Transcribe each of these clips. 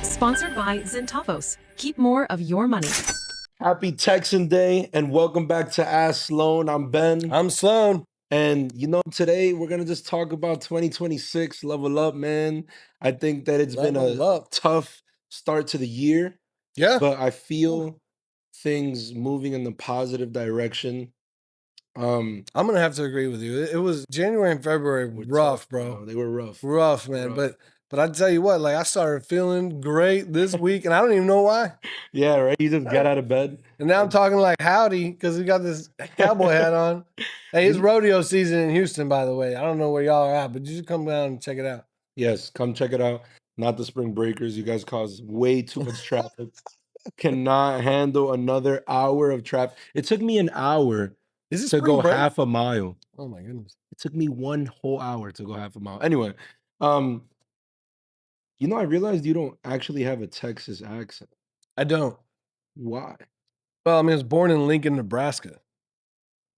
Sponsored by Zentavos. Keep more of your money. Happy Texan Day and welcome back to Ask Sloan. I'm Ben. I'm Sloan. And today we're gonna just talk about 2026. Level up, man. I think that it's been Level a up. tough start to the year, Yeah. but I feel things moving in the positive direction. I'm gonna have to agree with you. It was January and February We're rough, tough, bro. They were rough. Rough, man. Rough. But I tell you what, like I started feeling great this week, and I don't even know why. Yeah, right. You just get out of bed. And now I'm talking like howdy because we got this cowboy hat on. Hey, it's rodeo season in Houston, by the way. I don't know where y'all are at, but you should come down and check it out. Yes, come check it out. Not the spring breakers. You guys cause way too much traffic. Cannot handle another hour of traffic. It took me an hour Is it to spring go break? half a mile. Oh my goodness. It took me one whole hour to go half a mile. Anyway, I realized you don't actually have a Texas accent. I don't. Why? Well, I mean, I was born in Lincoln, Nebraska.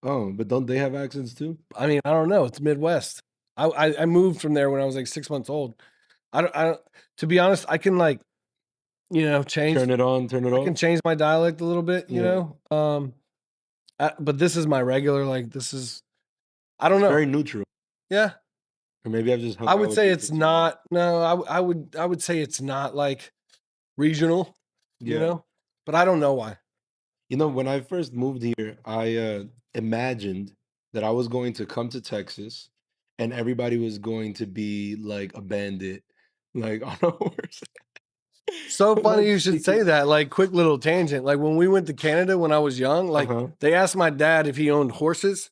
Oh, but don't they have accents too? I mean, I don't know. It's Midwest. I moved from there when I was like 6 months old. I don't. To be honest, I can change. Turn it on, turn it I off. can change my dialect a little bit. Yeah. But this is my regular. Like this is. I don't know. Very neutral. Yeah. Or maybe I've just hung I out would with say you it's for too long. not. No, I would say it's not like regional. Yeah. But I don't know why. When I first moved here, I imagined that I was going to come to Texas and everybody was going to be like a bandit, like on a horse. So funny Like you should say speaking. that. Like quick little tangent. Like when we went to Canada when I was young, like Uh-huh. they asked my dad if he owned horses,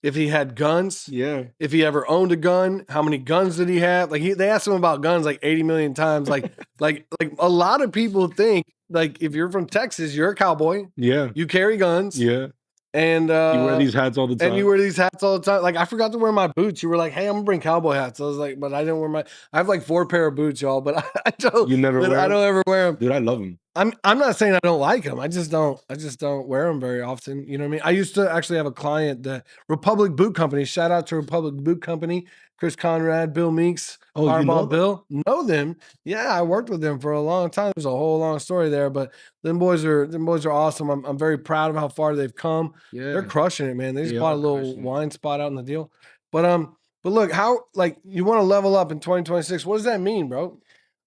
if he had guns, Yeah. if he ever owned a gun, how many guns did he have? Like they asked him about guns like 80 million times. Like a lot of people think like if you're from Texas, you're a cowboy, Yeah. you carry guns, Yeah. and You wear these hats all the time. and you wear these hats all the time. Like I forgot to wear my boots. You were like, "Hey, I'm gonna bring cowboy hats." I was like, "But I didn't wear my." I have like 4 pair of boots, y'all. But I don't. You never But wear I 'em? don't ever wear them. Dude, I love them. I'm not saying I don't like them. I just don't wear them very often. You know what I mean? I used to actually have a client that Republic Boot Company. Shout out to Republic Boot Company. Chris Conrad, Bill Meeks, Oh, you know Fireball them? Bill. Know them? Yeah, I worked with them for a long time. There's a whole long story there, but them boys are awesome. I'm very proud of how far they've come. They're Yeah. crushing it, man. They just They bought are a little crushing it. wine spot out in the deal. But look, how like you want to level up in 2026. What does that mean, bro?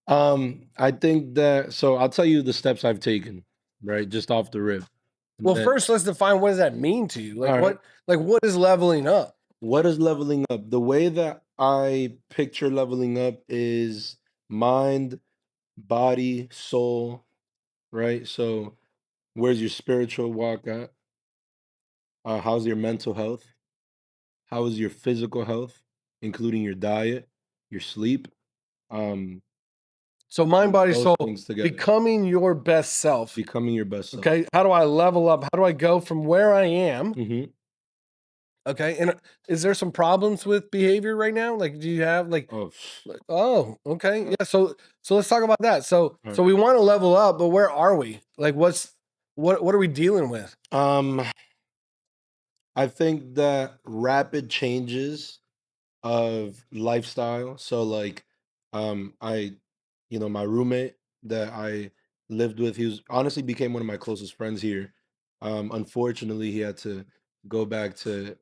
I think that so I'll tell you the steps I've taken, right? Just off the rip. And Well, then, first let's define what does that mean to you? Like all right. what is leveling up? What is leveling up? The way that I picture leveling up is mind, body, soul, right? So where's your spiritual walk at? How's your mental health? How is your physical health, including your diet, your sleep? Um, So mind, body, those soul, things together. becoming your best self. Becoming your best self. Okay. How do I level up? How do I go from where I am? Hmm. Okay. And is there some problems with behavior right now? Like, do you have Oh, okay. Yeah. So let's talk about that. So all we want to level up, but where are we? Like, what are we dealing with? right. I think that rapid changes of lifestyle. So like I my roommate that I lived with, he was honestly became one of my closest friends here. Unfortunately he had to go back to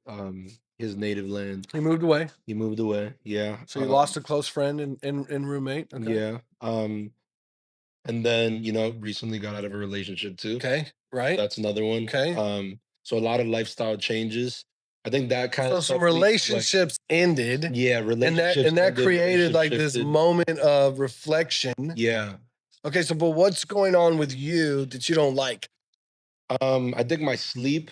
his native land. You moved away. He moved away. Yeah. So you lost a close friend and roommate. Okay. Yeah. And then, recently got out of a relationship too. Okay. Right. That's another one. Okay. So a lot of lifestyle changes. I think that kind So of some stuff leads to, like, relationships ended. yeah, relationships And that ended, created like relationships this shifted. moment of reflection. Yeah. Okay, so but what's going on with you that you don't like? I think my sleep.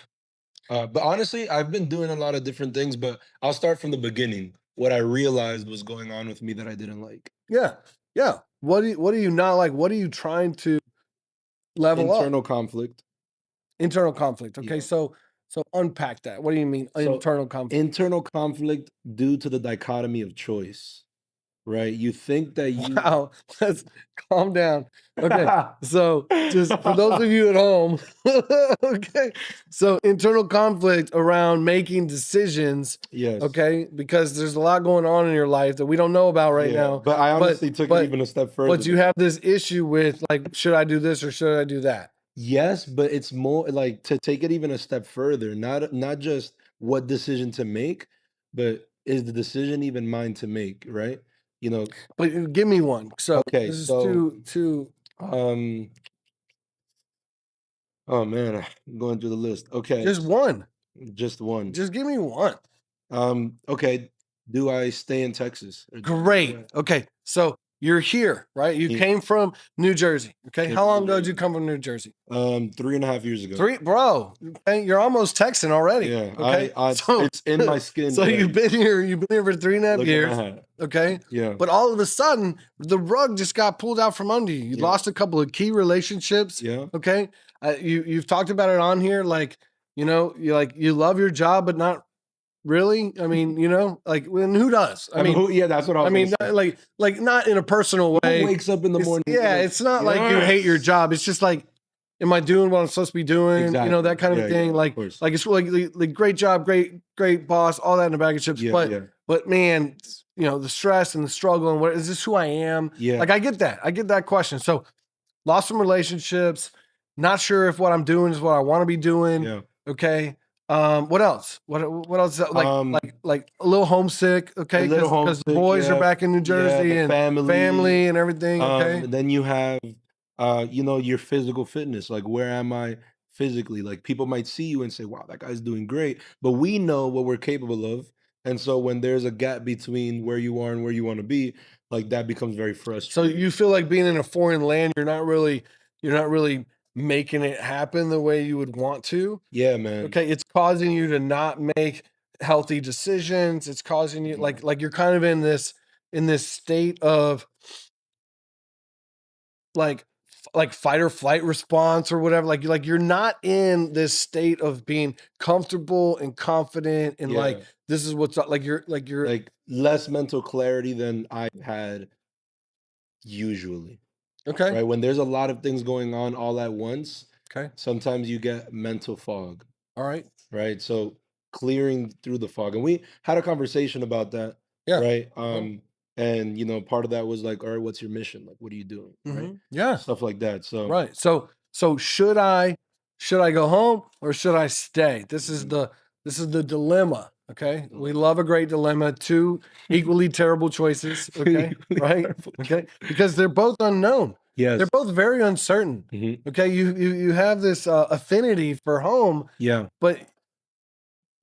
But honestly, I've been doing a lot of different things, but I'll start from the beginning. What I realized was going on with me that I didn't like. Yeah. Yeah. What do you not like? What are you trying to level up? Internal conflict. Internal conflict. Okay, Yeah. so unpack that. What do you mean So internal conflict? internal conflict due to the dichotomy of choice. right? You think that you Wow, let's calm down. Okay, so just for those of you at home, okay, so internal conflict around making decisions, yes. okay, because there's a lot going on in your life that we don't know about right Yeah, now. but I honestly took it but even a step further. but you have this issue with like, should I do this or should I do that? Yes, but it's more like to take it even a step further, not just what decision to make, but is the decision even mine to make, right? You know, But give me one. So okay, this is so too. um oh man, I'm going through the list. Okay, Just one. just one. Just give me one. Okay, do I stay in Texas? Or Great. Okay. So you're here, right? You Yeah, came from New Jersey. Okay. came How from long New ago did you Jersey. come from New Jersey? 3.5 years ago. Three, bro. Okay, you're almost Texan already. Yeah, Okay. So it's in my skin so you've already. been here. You've been here for 3.5 Look at my years. hat. Okay. Yeah, But all of a sudden, the rug just got pulled out from under you. You yeah, lost a couple of key relationships. yeah. Okay. You've talked about it on here. Like, you love your job, but not really. I mean, like when who does? I mean, yeah, that's what I I was gonna mean, say. like not in a personal Who way. wakes up in the morning? Yeah, Like, it's not like you hate your yes. job. It's just like, am I doing what I'm supposed to be doing? Exactly. That kind Yeah, of thing. yeah, of course. Like it's like great job, great boss, all that in a bag of chips. Yeah, But yeah, but man, the stress and the struggle and what is this who I am? yeah, Like I get that. I get that question. So lost some relationships, not sure if what I'm doing is what I want to be doing. yeah. Okay. What else? What else? Um, Like a little homesick, a okay? little Because the homesick. boys are Yeah, back in New yeah. Jersey The and family. family and everything, okay? And then you have, your physical fitness. Like, where am I physically? Like, people might see you and say, "Wow, that guy's doing great," but we know what we're capable of. And so, when there's a gap between where you are and where you want to be, like that becomes very So frustrating. you feel like being in a foreign land, you're not really making it happen the way you would want to. Yeah, man. Okay, it's causing you to not make healthy decisions. It's causing you Mhm. like you're kind of in this state of like like fight or flight response or whatever. Like you're not in this state of being comfortable and confident and like Yeah, this is what's up. Like you're like less mental clarity than I had usually. okay. Right? When there's a lot of things going on all at once, Okay. sometimes you get mental fog, All right. right? So clearing through the fog. And we had a conversation about that, Yeah. right? Uh-huh. And part of that was like, all right, what's your mission? Like, what are you doing? Right? Yeah. Stuff like that. So Right. So should I go home or should I stay? mhm. This is the dilemma. Okay. We Dilemma. love a great dilemma. Two equally terrible choices. Okay. Equally Right. terrible Okay. Because they're both unknown. They're Yes. both very uncertain. Mhm. Okay. You have this affinity for home, Yeah. but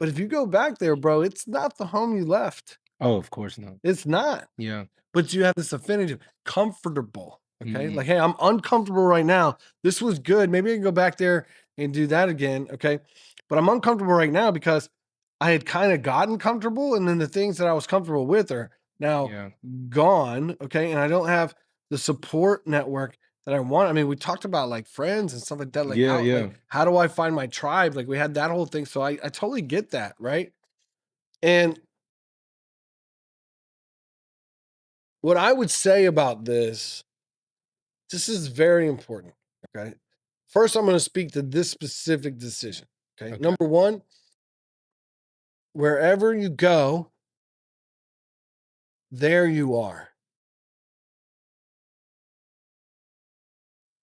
if you go back there, bro, it's not the home you left. Oh, of course not. It's not. Yeah. But you have this affinity, comfortable. Okay. Mhm. Like, hey, I'm uncomfortable right now. This was good. Maybe I can go back there and do that again. Okay. But I'm uncomfortable right now because I had kind of gotten comfortable. And then the things that I was comfortable with are now Yeah. gone. Okay. And I don't have the support network that I want. I mean, we talked about like friends and stuff like that. Like, Yeah. Yeah. how do I find my tribe? Like, we had that whole thing. So I totally get that. Right. And what I would say about this is very important. Okay. First, I'm going to speak to this specific decision. Okay. Okay. Number one, wherever you go, there you are.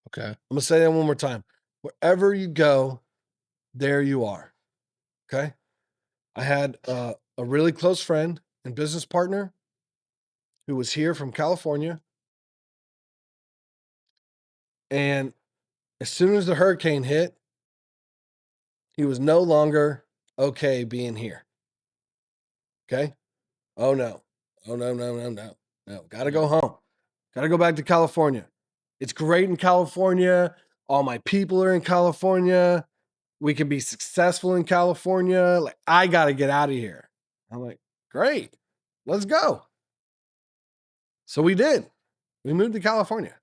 Okay. I'm going to say that one more time. Wherever you go, there you are. Okay. I had a really close friend and business partner who was here from California. And as soon as the hurricane hit, he was no longer okay being here. Okay. Oh, no. Oh, no, no, no, no. No. Got to Yeah. go home. Got to go back to California. It's great in California. All my people are in California. We can be successful in California. Like, I got to get out of here. I'm like, great. Let's go. So we did. We moved to California.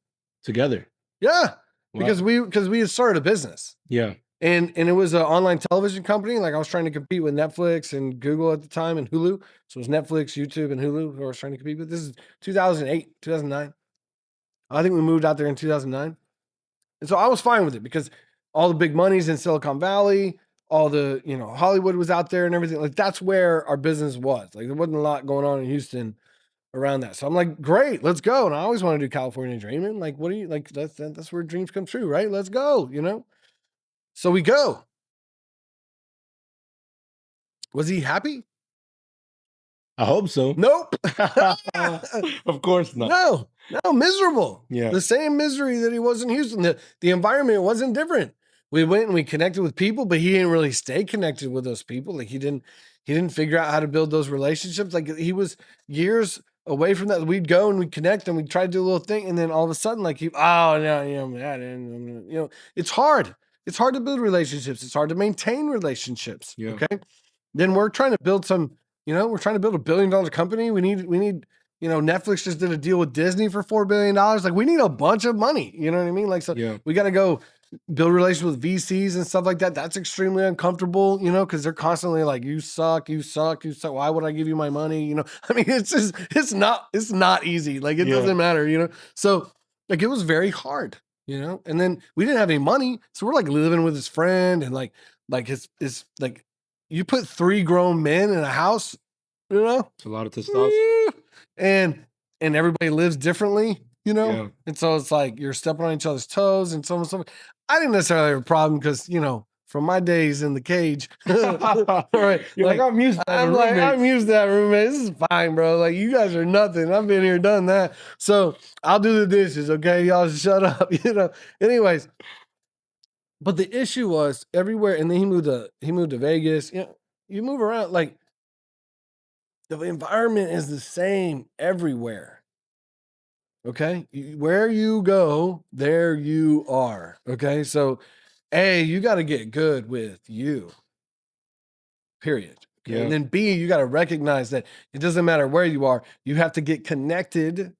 Together. Yeah. Wow. Because we had started a business. Yeah. And it was an online television company. Like I was trying to compete with Netflix and Google at the time and Hulu. So it was Netflix, YouTube, and Hulu who I was trying to compete with. This is 2008, 2009. I think we moved out there in 2009. And so I was fine with it because all the big money's in Silicon Valley, all the, Hollywood was out there and everything. Like that's where our business was. Like there wasn't a lot going on in Houston around that. So I'm like, great, let's go. And I always want to do California dreaming. Like, what do you like? That's where dreams come true, right? Let's go, So we go. Was he happy? I hope so. Nope. Of course not. No, miserable. Yeah. The same misery that he was in Houston. The environment wasn't different. We went and we connected with people, but he didn't really stay connected with those people. Like he didn't figure out how to build those relationships. Like he was years away from that. We'd go and we'd connect and we'd try to do a little thing. And then all of a sudden, like it's hard. It's hard to build relationships. It's hard to maintain relationships. Yeah. Okay. Then we're trying to build we're trying to build $1 billion company. We need, Netflix just did a deal with Disney for $4 billion. Like we need a bunch of money. You know what I mean? Like, so we got to go build relations with VCs and stuff like that. That's extremely uncomfortable, cause they're constantly like, you suck. Why would I give you my money? I mean, it's not easy. Like it doesn't matter, So like, it was very hard, and then we didn't have any money. So we're like living with his friend and like his like, you put 3 grown men in a house, it's a lot of testosterone, and everybody lives differently, and so it's like you're stepping on each other's toes and so on. I didn't necessarily have a problem because from my days in the cage, right? You're like I'm used to that. I'm used to that roommate. This is fine, bro. Like you guys are nothing. I've been here, done that. So I'll do the dishes, okay? Y'all just shut up, Anyways. But the issue was everywhere, and then he moved to Vegas. You move around, like the environment is the same everywhere. Okay, where you go, there you are. Okay, so you got to get good with you. Period. Okay? And then B, you got to recognize that it doesn't matter where you are. You have to get connected.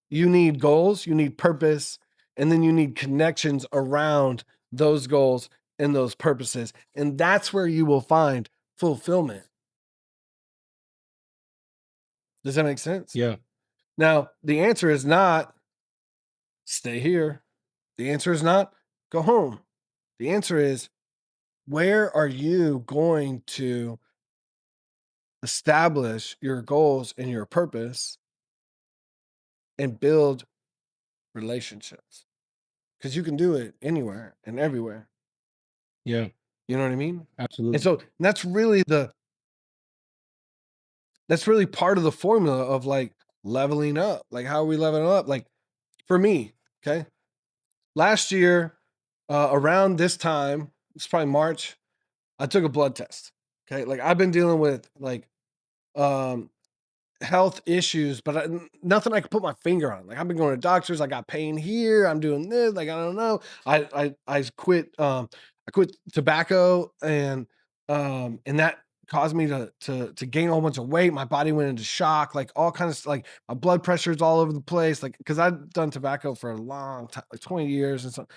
You need goals. You need purpose. And then you need connections around those goals and those purposes. And that's where you will find fulfillment. Does that make sense? Yeah. Now, the answer is not stay here. The answer is not go home. The answer is where are you going to establish your goals and your purpose and build relationships? Because you can do it anywhere and everywhere. Yeah. You know what I mean? Absolutely. And so that's really part of the formula of like leveling up. Like, how are we leveling up? Like for me, okay. Last year, around this time, it's probably March, I took a blood test. Okay. Like I've been dealing with like health issues, but nothing I could put my finger on. Like I've been going to doctors. I got pain here. I'm doing this. Like, I don't know. I quit, I quit tobacco and that caused me to gain a whole bunch of weight. My body went into shock, like all kinds of like my blood pressure is all over the place. Like, cause I've done tobacco for a long time, like 20 years and so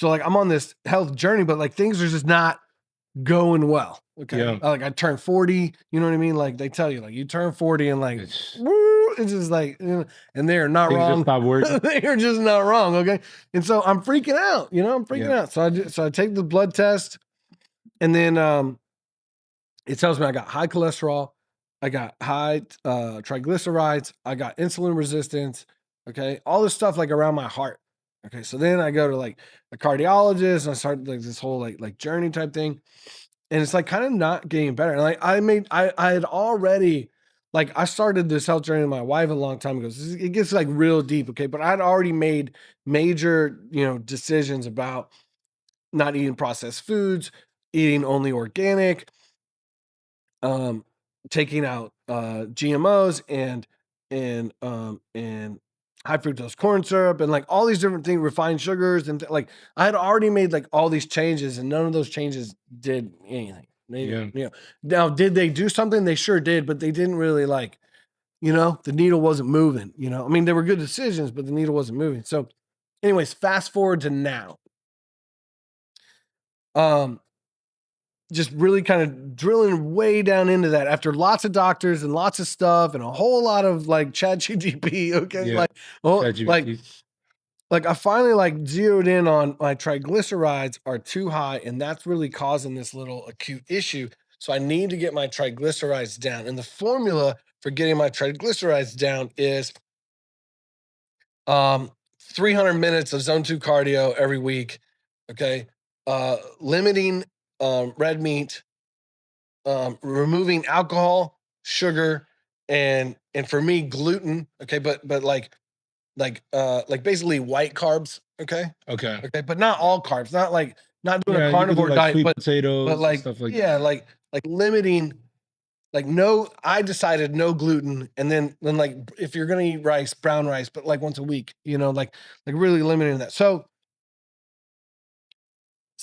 like, I'm on this health journey, but like things are just not going well. Okay. Yeah. Like I turned 40, you know what I mean? Like they tell you, like you turn 40 and like, it's just like, and they are not wrong. They are just not wrong. Okay. And so I'm freaking out, I'm freaking out. So I take the blood test and then, it tells me I got high cholesterol. I got high triglycerides. I got insulin resistance. Okay. All this stuff like around my heart. Okay. So then I go to like a cardiologist and I start like this whole like journey type thing. And it's like kind of not getting better. And like I had already like I started this health journey with my wife a long time ago. So it gets like real deep, okay. But I'd already made major, decisions about not eating processed foods, eating only organic, taking out GMOs and high fructose corn syrup and like all these different things, refined sugars and like I had already made like all these changes and none of those changes did anything. Now did they do something? They sure did, but they didn't really like, the needle wasn't moving. I mean, they were good decisions, but the needle wasn't moving. So, anyways, fast forward to now. Just really kind of drilling way down into that after lots of doctors and lots of stuff and a whole lot of like chat GTP. Okay. Yeah. Like I finally like zeroed in on my triglycerides are too high, and that's really causing this little acute issue. So I need to get my triglycerides down. And the formula for getting my triglycerides down is 300 minutes of zone 2 cardio every week. Okay. Limiting red meat, removing alcohol, sugar, and for me, gluten. Okay, but like basically white carbs. Okay. Okay. Okay, but not all carbs. Not doing Yeah, a you could do carnivore like diet, sweet but potatoes, like stuff like yeah, that. like limiting. Like no, I decided no gluten, and then like if you're gonna eat rice, brown rice, but like once a week, like really limiting that. So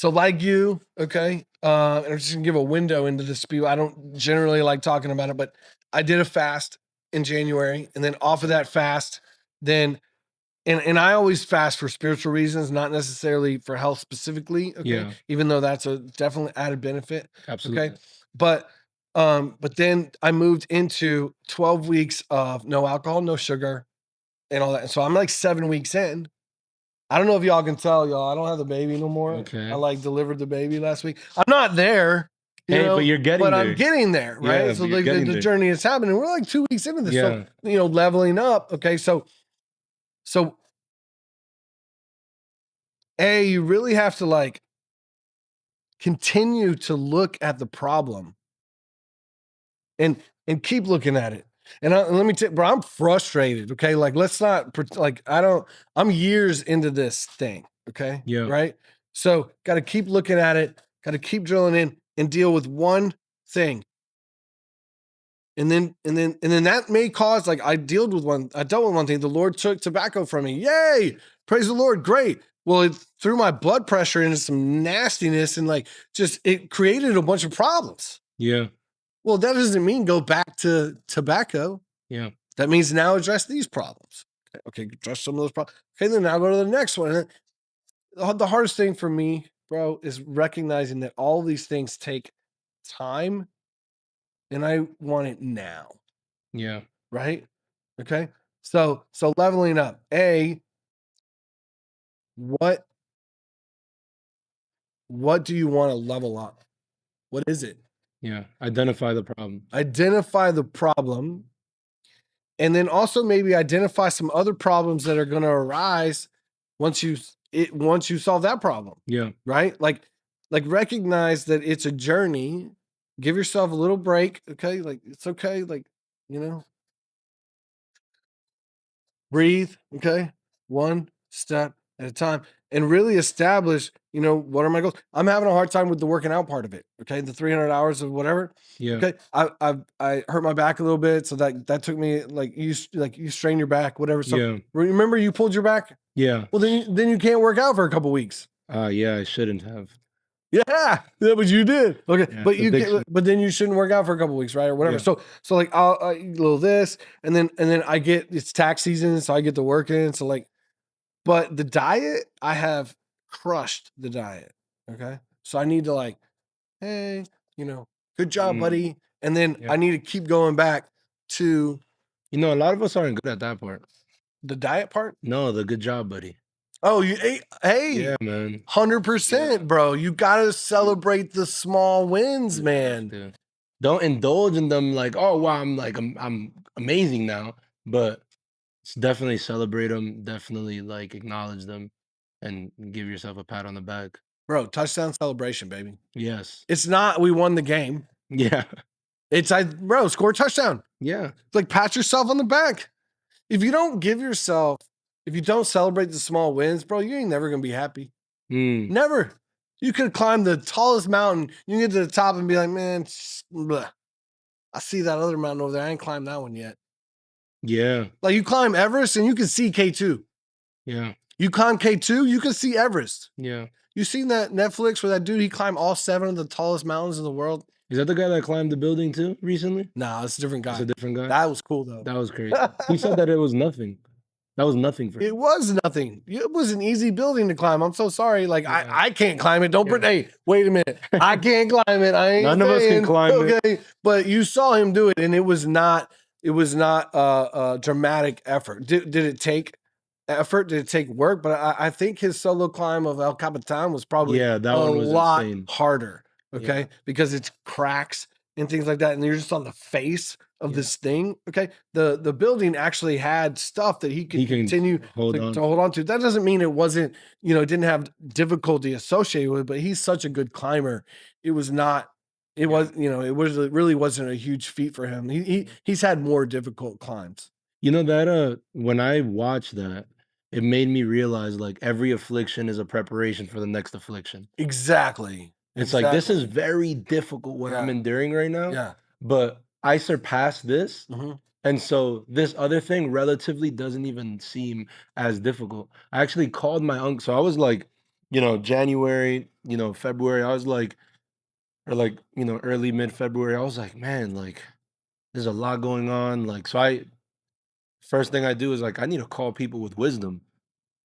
like you, okay, and I'm just gonna give a window into this spew. I don't generally like talking about it, but I did a fast in January, and then off of that fast, then and I always fast for spiritual reasons, not necessarily for health specifically. Okay. Yeah. Even though that's a definitely added benefit. Absolutely. Okay. But then I moved into 12 weeks of no alcohol, no sugar, and all that. And so I'm like 7 weeks in. I don't know if y'all can tell, y'all. I don't have the baby no more. Okay. I like delivered the baby last week. I'm not there. But you're getting but there. I'm getting there, right? Yeah, so but you're like getting the there. journey is happening. We're like 2 weeks into this. Yeah. So, leveling up. Okay. So you really have to like continue to look at the problem and keep looking at it. And let me tell you, bro, I'm frustrated. Okay. Like, let's not I'm years into this thing. Okay. Yeah. Right. So got to keep looking at it, got to keep drilling in and deal with one thing. And then that may cause, like, I dealt with one thing. The Lord took tobacco from me. Yay. Praise the Lord. Great. Well, it threw my blood pressure into some nastiness and like just it created a bunch of problems. Yeah. Well, that doesn't mean go back to tobacco. Yeah. That means now address these problems. Okay, address some of those problems. Okay, then now go to the next one. And the hardest thing for me, bro, is recognizing that all these things take time and I want it now. Yeah. Right? Okay. So leveling up. What do you want to level up? What is it? Yeah. Identify the problem. Identify the problem. And then also maybe identify some other problems that are going to arise once you solve that problem. Yeah. Right? Like recognize that it's a journey. Give yourself a little break. Okay. Like it's okay. Like, breathe. Okay. One step at a time and really establish, what are my goals? I'm having a hard time with the working out part of it. Okay. The 300 hours of whatever. Yeah. Okay. I hurt my back a little bit. So that took me you strain your back, whatever. So Yeah. remember you pulled your back? Yeah. Well, then you can't work out for a couple weeks. Yeah, I shouldn't have. Yeah, but you did. Okay, Yeah, but then you shouldn't work out for a couple weeks, right, or whatever. Yeah. So like I'll eat a little this, and then I get it's tax season, so I get to work in. So like, but the diet, I have crushed the diet. Okay, so I need to like, hey, good job, buddy, and then Yeah. I need to keep going back to a lot of us aren't good at that part. the diet part. No, the good job, buddy. Oh, you ate? Hey, Yeah, man. 100%, bro. You gotta celebrate the small wins, man. Dude. Don't indulge in them like, oh wow, I'm amazing now. But definitely celebrate them. Definitely like acknowledge them, and give yourself a pat on the back. Bro, touchdown celebration, baby. Yes. It's not we won the game. Yeah. It's score a touchdown. Yeah. It's like pat yourself on the back. If you don't celebrate the small wins, bro, you ain't never gonna be happy. Never. You could climb the tallest mountain. You can get to the top and be like, man, I see that other mountain over there. I ain't climbed that one yet. Yeah. Like you climb Everest and you can see K2. Yeah. You climb K2, you can see Everest. Yeah. You seen that Netflix where that dude, he climbed all 7 of the tallest mountains in the world? Is that the guy that climbed the building too recently? Nah, it's a different guy. It's a different guy. That was cool though. That was crazy. He said that it was nothing. That was nothing for him. It was nothing. It was an easy building to climb. I'm so sorry. Like Yeah. I can't climb it. Don't hey, wait a minute. I can't climb it. I ain't None of us can saying, climb it. okay. But you saw him do it, and it was not a dramatic effort. Did it take effort? Did it take work? But I think his solo climb of El Capitan was probably Yeah, that a one was lot insane. harder. Okay. Yeah. Because it's cracks and things like that. And you're just on the face of Yeah. this thing. Okay. The building actually had stuff that he could He can continue hold to on. hold on to. That doesn't mean it wasn't, you know, it didn't have difficulty associated with it, but he's such a good climber. It was not, it was, you know, it really wasn't a huge feat for him. He's had more difficult climbs. You know that when I watched that, it made me realize like every affliction is a preparation for the next affliction. Exactly. It's like this is Exactly. very difficult what I'm Yeah. enduring right now, Yeah. but I surpassed this. Mhm. And so this other thing relatively doesn't even seem as difficult. I actually called my uncle. So I was like, you know, January, you know, February, I was like, or like, you know, early mid-February, I was like, man, like there's a lot going on. Like, so first thing I do is like, I need to call people with wisdom.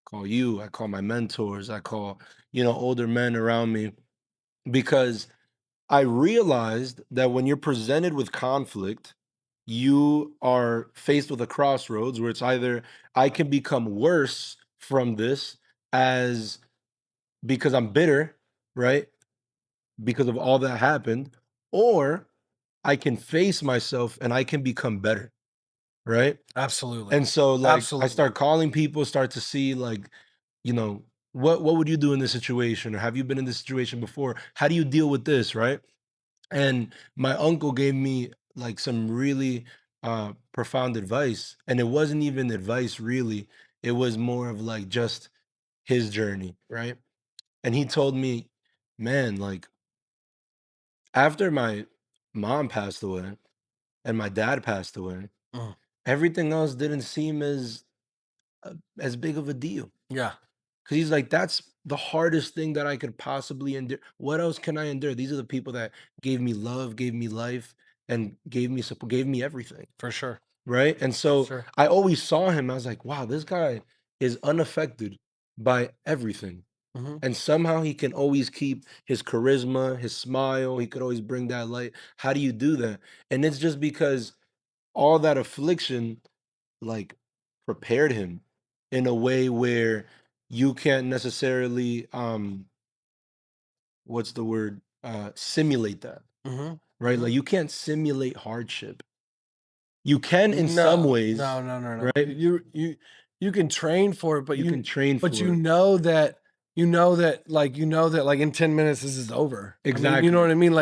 Call you, I call my mentors, I call, you know, older men around me because I realized that when you're presented with conflict, you are faced with a crossroads where it's either I can become worse from this as because I'm bitter, right? Because of all that happened, or I can face myself and I can become better, right? Absolutely. And so like I Absolutely. start calling people, start to see like, you know, what would you do in this situation? Or have you been in this situation before? How do you deal with this, right? And my uncle gave me like some really profound advice. And it wasn't even advice really. It was more of like just his journey, right? And he told me, man, like after my mom passed away and my dad passed away, Mm. everything else didn't seem as big of a deal. Yeah. Because he's like, that's the hardest thing that I could possibly endure. What else can I endure? These are the people that gave me love, gave me life, and gave me support, gave me everything. For sure. Right. And so Sure. I always saw him. I was like, wow, this guy is unaffected by everything. Mhm. And somehow he can always keep his charisma, his smile. He could always bring that light. How do you do that? And it's just because all that affliction like prepared him in a way where you can't necessarily what's the word simulate that, Mhm. right? Mhm. Like you can't simulate hardship. You can in some No, ways, no. right? You can train for it, but You can train but for it. you know that like in 10 minutes this is over. I mean, you know Exactly. what I mean?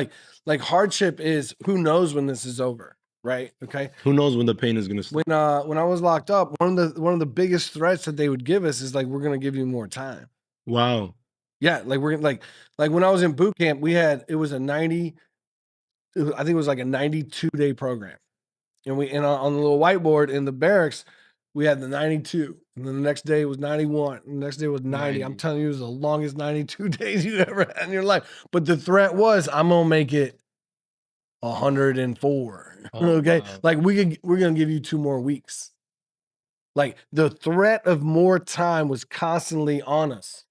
Like hardship is who knows when this is over, right? Okay. Who knows when the pain is gonna stop? When I was locked up, one of the biggest threats that they would give us is like we're gonna give you more time. Wow. Yeah, like we're like when I was in boot camp, it was a 90, I think it was like a 92-day program. And on the little whiteboard in the barracks, we had the 92. And then the next day it was 91. And the next day was 90. I'm 90. telling you, it was the longest 92 days you ever had in your life. But the threat was, I'm gonna make it 104. Oh, Okay. wow. Like we're gonna give you 2 more weeks. Like the threat of more time was constantly on us.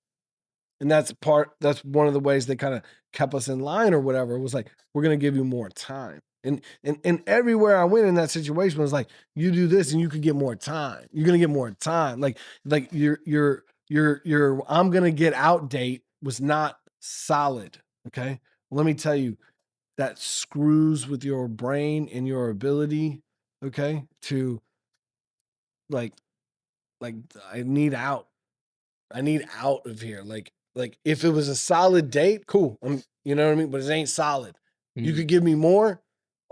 And that's one of the ways they kind of kept us in line or whatever. It was like, we're gonna give you more time. And everywhere I went in that situation was like, you do this and you could get more time. You're gonna get more time. Like your I'm gonna get out date was not solid. Okay. Let me tell you, that screws with your brain and your ability, okay, to like like I need out. I need out of here. Like if it was a solid date, cool. You know what I mean? But it ain't solid. You Mm, could give me more.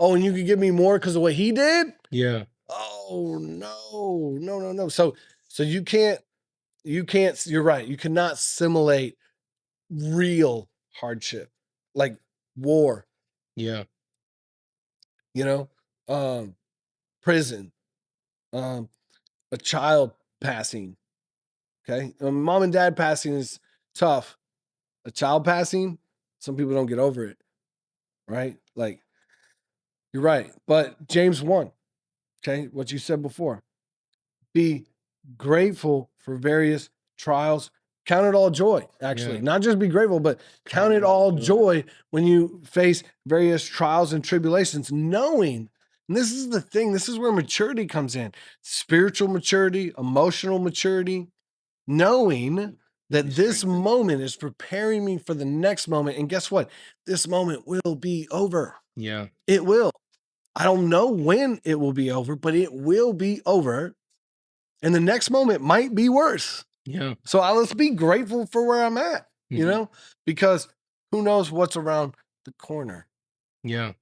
Oh, and you could give me more because of what he did. yeah. Oh no. So you can't. You're right. You cannot simulate real hardship, like war. Yeah. You know, um, prison, um, a child passing. Okay, mom and dad passing is tough. A child passing, some people don't get over it, right? Like you're right. But James 1, okay, what you said before. Be grateful for various trials. Count it all joy, actually. Yeah. Not just be grateful, but count it all joy when you face various trials and tribulations, knowing, and this is the thing, this is where maturity comes in, spiritual maturity, emotional maturity, knowing that this moment is preparing me for the next moment. And guess what? This moment will be over. Yeah. It will. I don't know when it will be over, but it will be over. And the next moment might be worse. Yeah. So let's be grateful for where I'm at, you Mhm. know, because who knows what's around the corner. Yeah.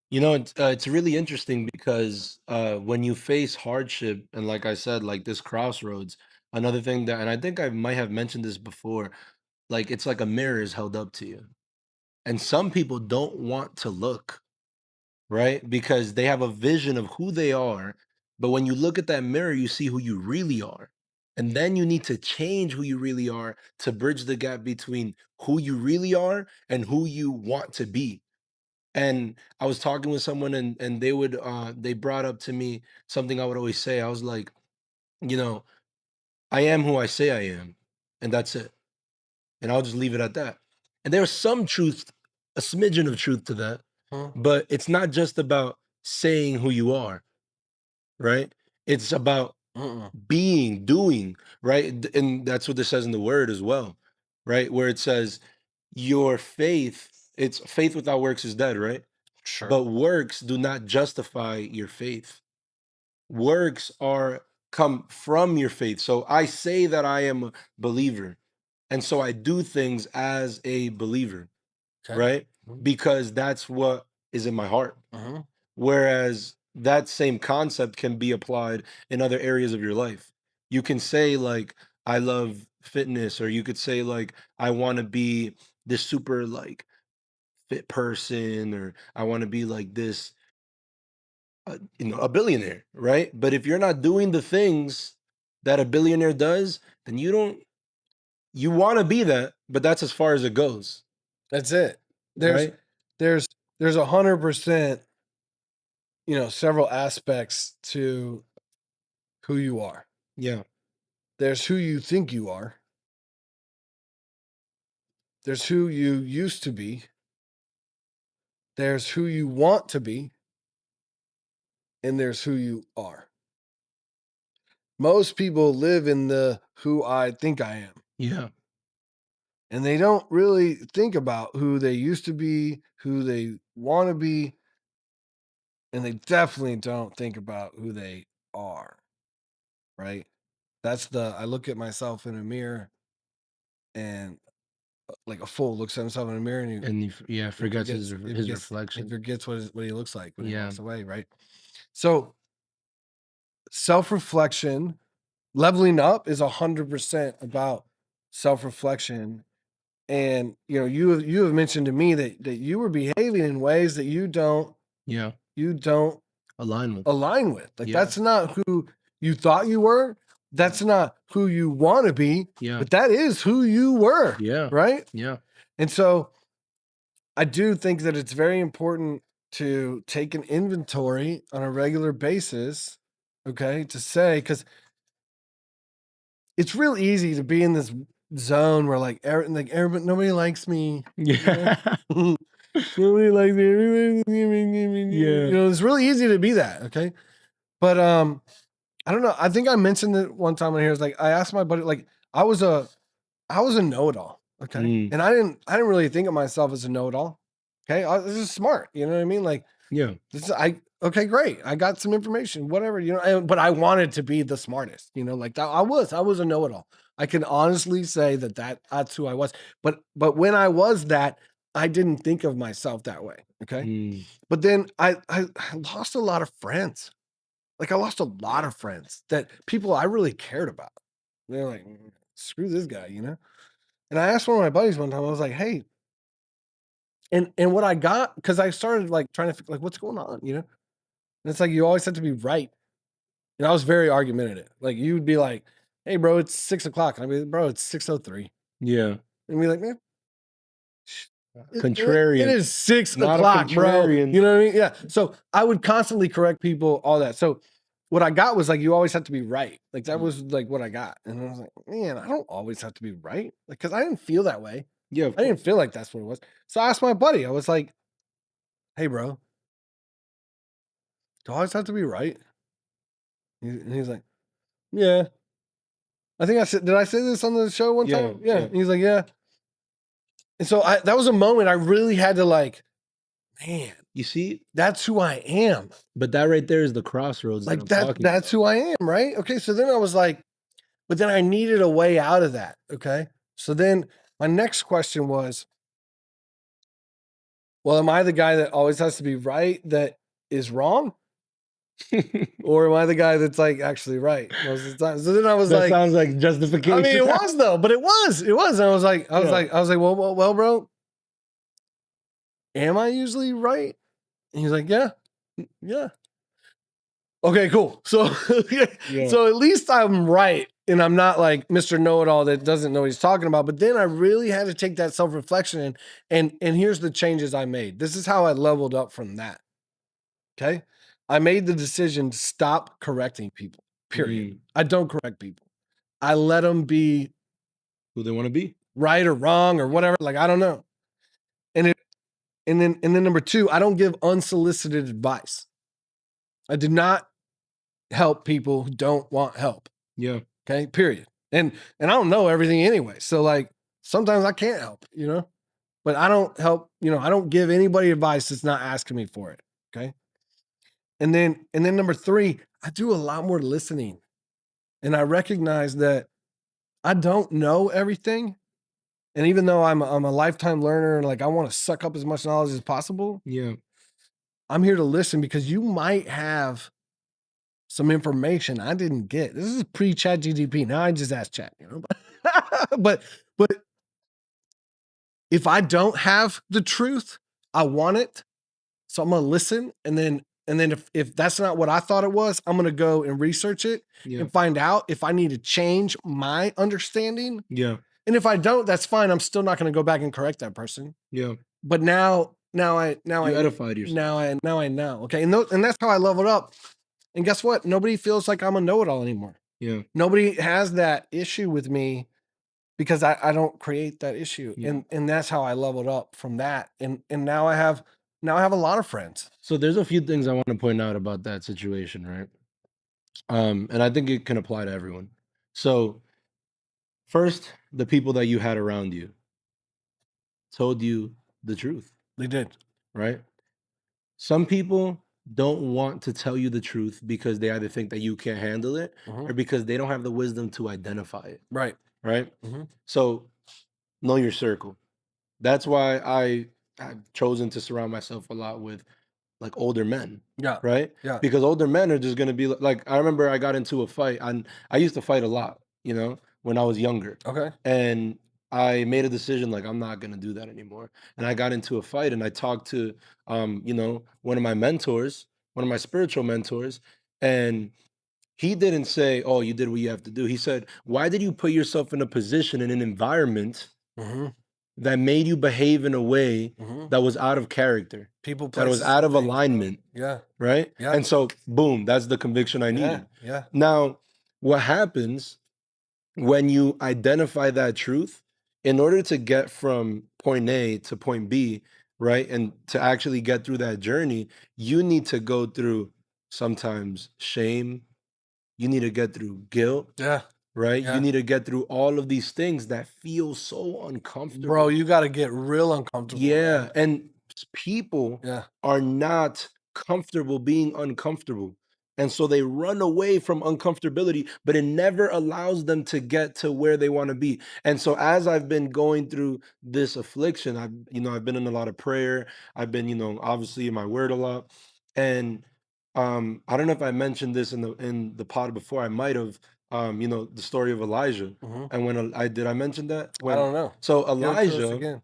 You know, it's really interesting because when you face hardship, and like I said, like this crossroads, another thing that, and I think I might have mentioned this before, like it's like a mirror is held up to you. And some people don't want to look, right? Because they have a vision of who they are. But when you look at that mirror, you see who you really are. And then you need to change who you really are to bridge the gap between who you really are and who you want to be. And I was talking with someone, and they brought up to me something I would always say. I was like, you know, I am who I say I am, and that's it. And I'll just leave it at that. And there's some truth, a smidgen of truth to that, but it's not just about saying who you are, right? It's about Mm-mm. being, doing, right? And that's what this says in the word as well, right? Where it says, your faith, it's faith without works is dead, right? Sure. But works do not justify your faith. Works are come from your faith. So I say that I am a believer. And so I do things as a believer, Okay. right? Mhm. Because that's what is in my heart. Mhm. Whereas that same concept can be applied in other areas of your life. You can say, like, I love fitness, or you could say, like, I want to be this super, like, fit person, or I want to be like this, a billionaire, right? But if you're not doing the things that a billionaire does, then you want to be that, but that's as far as it goes, That's it. There's right? there's there's 100%, several aspects to who you are. Yeah. There's who you think you are. There's who you used to be. There's who you want to be. And there's who you are. Most people live in the who I think I am. Yeah. And they don't really think about who they used to be, who they want to be, and they definitely don't think about who they are, right? I look at myself in a mirror, and like a fool looks at himself in a mirror, and And yeah, he forgets forgets he his forgets he reflection. forgets what he looks like when he Yeah. walks away, right? So self-reflection, leveling up is 100% about self-reflection. And you have mentioned to me that you were behaving in ways that Yeah. you don't Align with. align with. Like, Yeah. that's not who you thought you were. That's not who you want to be, Yeah. but that is who you were. Yeah. Right. Yeah. And so I do think that it's very important to take an inventory on a regular basis. Okay. To say, because it's real easy to be in this zone where like everybody, nobody likes me. Yeah. Nobody likes me. Yeah. It's really easy to be that. Okay. But I don't know. I think I mentioned it one time in here. It's like I asked my buddy, like I was a know-it-all. Okay. Mm. And I didn't really think of myself as a know-it-all. Okay. I was just smart. You know what I mean? Like Yeah. okay, great. I got some information, whatever, but I wanted to be the smartest, like that. I was a know-it-all. I can honestly say that's who I was. But when I was that, I didn't think of myself that way. Okay. Mm. But then I lost a lot of friends. Like I lost a lot of friends, that people I really cared about. They're like, screw this guy. And I asked one of my buddies one time, I was like, hey, and what I got, because I started like trying to like, what's going on, And it's like you always have to be right. And I was very argumentative. Like you'd be like, hey, bro, it's 6 o'clock. And I'd be like, bro, it's 6:03. Yeah. And be like, man, it Contrarian. is six Not a o'clock, bro. contrarian. You know what I mean? Yeah. So I would constantly correct people, all that. So what I got was like, you always have to be right. Like that Mm. was like what I got. And I was like, man, I don't always have to be right. Like, cause I didn't feel that way. Yeah, of I didn't course. feel like that's what it was. So I asked my buddy, I was like, hey, bro, do I always have to be right? And he's like, yeah. I think I said, did I say this on the show one Yeah, time? Yeah. yeah. And he's like, yeah. And so that was a moment I really had to like, man, You see, that's who I am. but that right there is the crossroads that Like I'm talking that's about. who I am, right? Okay. So then I was like, but then I needed a way out of that. Okay. So then my next question was, well, am I the guy that always has to be right that is wrong? Or am I the guy that's like actually right most of the time? So then I was That like, sounds like justification. I mean, it was though, but it was. And I was like, Yeah. well, bro, am I usually right? And he's like, yeah, yeah. Okay, cool. So, Yeah. so at least I'm right, and I'm not like Mr. Know-it-all that doesn't know what he's talking about. But then I really had to take that self-reflection and here's the changes I made. This is how I leveled up from that. Okay, I made the decision to stop correcting people. Period. Mm. I don't correct people. I let them be Who they want to be. right or wrong or whatever. Like I don't know. And then number two, I don't give unsolicited advice. I do not help people who don't want help. Yeah. Okay, period. And I don't know everything anyway. So like sometimes I can't help, you know, but I don't help, you know, I don't give anybody advice that's not asking me for it. Okay. And then number three, I do a lot more listening. And I recognize that I don't know everything. And even though I'm a lifetime learner and like I want to suck up as much knowledge as possible, Yeah. I'm here to listen because you might have some information I didn't get. This is pre-chat GDP. Now I just ask chat, you know. but if I don't have the truth, I want it. So I'm gonna listen. And then if that's not what I thought it was, I'm gonna go and research it Yeah. and find out if I need to change my understanding. Yeah. And if I don't, that's fine. I'm still not gonna go back and correct that person. Yeah. But now You I edified yourself. now I know. Okay. And that's how I leveled up. And guess what? Nobody feels like I'm a know-it-all anymore. Yeah. Nobody has that issue with me because I don't create that issue. Yeah. And that's how I leveled up from that. And now I have a lot of friends. So there's a few things I want to point out about that situation, right? And I think it can apply to everyone. So first, the people that you had around you told you the truth, They did. right? Some people don't want to tell you the truth because they either think that you can't handle it or because they don't have the wisdom to identify it, Right. right? Mhm. So know your circle. That's why I've chosen to surround myself a lot with like older men, Yeah. right? Yeah. Because older men are just gonna be like, I remember I got into a fight, and I used to fight a lot, you know, when I was younger. Okay. And I made a decision like I'm not gonna do that anymore. And I got into a fight and I talked to you know, one of my mentors, one of my spiritual mentors, and he didn't say, "Oh, you did what you have to do." He said, "Why did you put yourself in a position in an environment Mm-hmm. that made you behave in a way Mm-hmm. that was out of character, People, that was places, out and of things, bro. alignment?" Yeah. Right? Yeah. And so, boom, that's the conviction I Yeah. needed. Yeah. Now, what happens when you identify that truth, in order to get from point A to point B, right? And to actually get through that journey, you need to go through sometimes shame, you need to get through guilt, Yeah. right? Yeah. You need to get through all of these things that feel so uncomfortable. Bro, you got to get real uncomfortable. Yeah, Man. and people Yeah. are not comfortable being uncomfortable. And so they run away from uncomfortability, but it never allows them to get to where they want to be. And so as I've been going through this affliction, I've been in a lot of prayer. I've been, obviously in my word a lot. And I don't know if I mentioned this in the pod before. I might have the story of Elijah. Mm-hmm. And when I mention that? I don't know. So Give it to us again.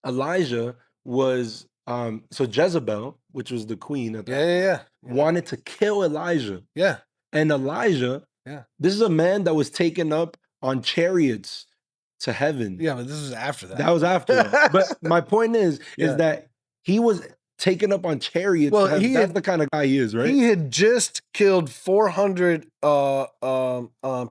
Elijah was so Jezebel, which was the queen at that Yeah. wanted to kill Elijah. Yeah. And Elijah, Yeah. this is a man that was taken up on chariots to heaven. Yeah, but this was after that. That was after that. But my point is Yeah. that he was taken up on chariots. Well, That's the kind of guy he is, right? He had just killed 400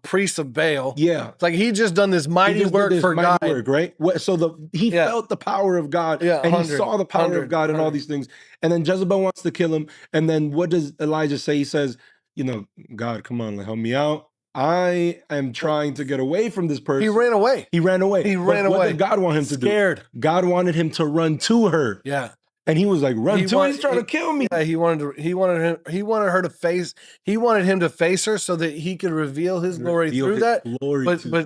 priests of Baal. Yeah. It's like he just done this mighty work for God. Work, right? So he felt the power of God, and he saw the power of God and all these things. And then Jezebel wants to kill him. And then what does Elijah say? He says, God, come on, help me out. I am trying to get away from this person. He ran away. What did God want him to do? Scared. God wanted him to run to her. Yeah. And he was like, he's trying to kill me. Yeah, he wanted him to face her so that he could reveal his glory through that.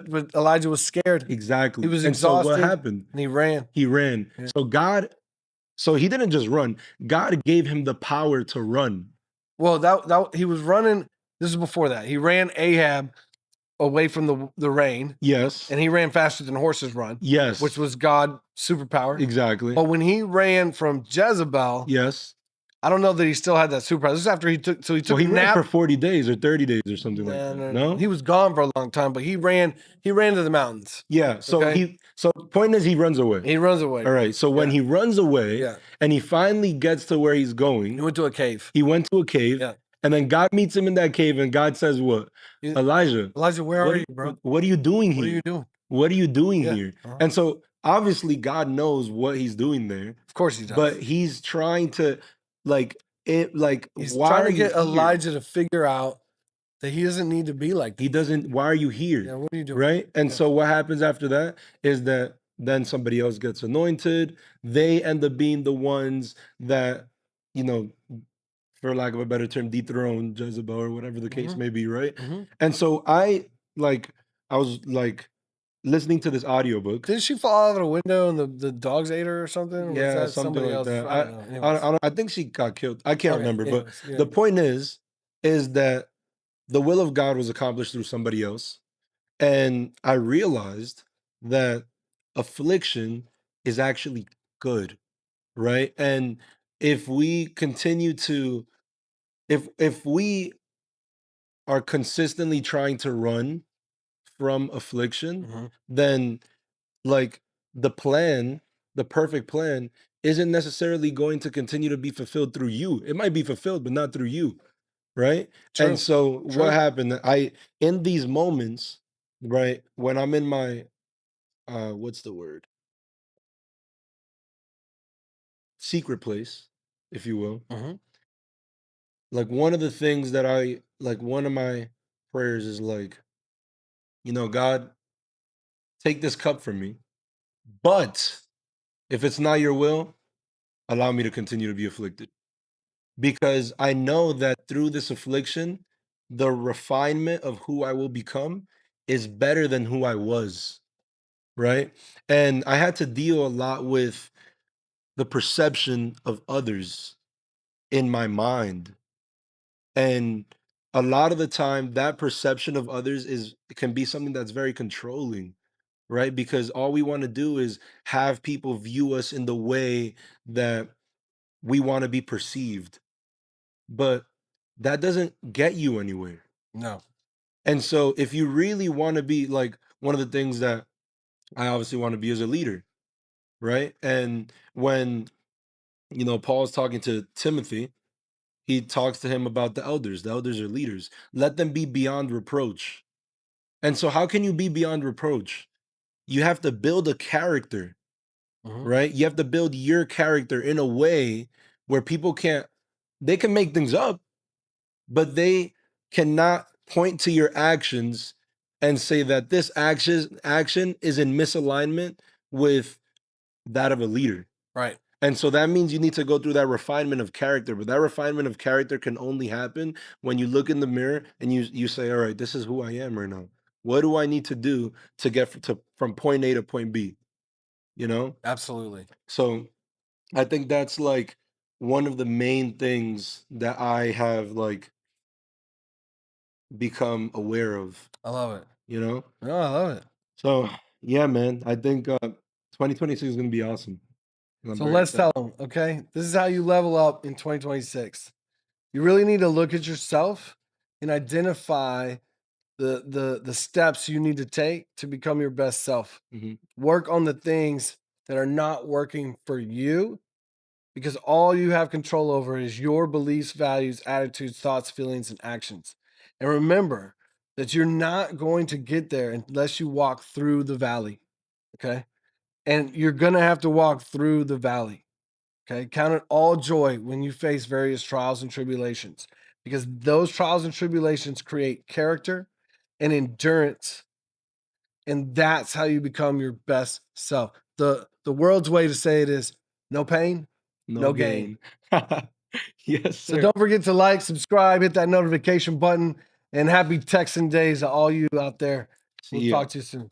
But Elijah was scared. Exactly. He was exhausted. So what happened? And he ran. Yeah. So he didn't just run. God gave him the power to run. Well, that he was running. This is before that. He ran Ahab away from the rain. Yes. And he ran faster than horses run. Yes. Which was God's superpower. Exactly. But when he ran from Jezebel, yes, I don't know that he still had that superpower. This is after he took he ran for 40 days or 30 days or something like that. No? He was gone for a long time, but he ran to the mountains. Yeah. So the point is he runs away. He runs away. All right. So when he runs away and he finally gets to where he's going, he went to a cave. Yeah. And then God meets him in that cave, and God says, "What, Elijah? Where are you, bro? What are you doing here? What are you doing here?" And so obviously God knows what he's doing there. Of course he does. But he's trying to he's trying to get Elijah to figure out that he doesn't need to be like that. He doesn't. Why are you here? Yeah, what are you doing? Right? And so what happens after that is that then somebody else gets anointed. They end up being the ones that, for lack of a better term, dethrone Jezebel or whatever the case may be, right? And so I was listening to this audiobook. Didn't she fall out of a window and the dogs ate her or something? Yeah, was that something like else? that. I think she got killed. I can't remember, but the point is that the will of God was accomplished through somebody else. And I realized that affliction is actually good, right? And if we continue to if we are consistently trying to run from affliction, then the perfect plan isn't necessarily going to continue to be fulfilled through you. It might be fulfilled, but not through you, right? True. And so what happened? In these moments, right, when I'm in my what's the word? Secret place, if you will. One of the things that one of my prayers is God, take this cup from me, but if it's not your will, allow me to continue to be afflicted. Because I know that through this affliction, the refinement of who I will become is better than who I was, right? And I had to deal a lot with the perception of others in my mind. And a lot of the time, that perception of others can be something that's very controlling, right? Because all we want to do is have people view us in the way that we want to be perceived. But that doesn't get you anywhere. No. And so if you really want to be one of the things that I obviously want to be as a leader, right? And when, Paul's talking to Timothy, he talks to him about the elders. The elders are leaders. Let them be beyond reproach. And so how can you be beyond reproach? You have to build a character, right? You have to build your character in a way where people they can make things up, but they cannot point to your actions and say that this action is in misalignment with that of a leader. Right. And so that means you need to go through that refinement of character. But that refinement of character can only happen when you look in the mirror and you say, all right, this is who I am right now. What do I need to do to get from point A to point B? Absolutely. So I think that's one of the main things that I have become aware of. I love it. No, I love it. So yeah, man, I think 2026 is going to be awesome. So let's tell them, okay? This is how you level up in 2026. You really need to look at yourself and identify the steps you need to take to become your best self. Work on the things that are not working for you, because all you have control over is your beliefs, values, attitudes, thoughts, feelings, and actions. And remember that you're not going to get there unless you walk through the valley. Okay. And you're going to have to walk through the valley. Okay. Count it all joy when you face various trials and tribulations, because those trials and tribulations create character and endurance. And that's how you become your best self. The world's way to say it is no pain, no gain. Yes, So sir. don't forget to like, subscribe, hit that notification button, and happy Texan days to all you out there. See We'll ya. talk to you soon.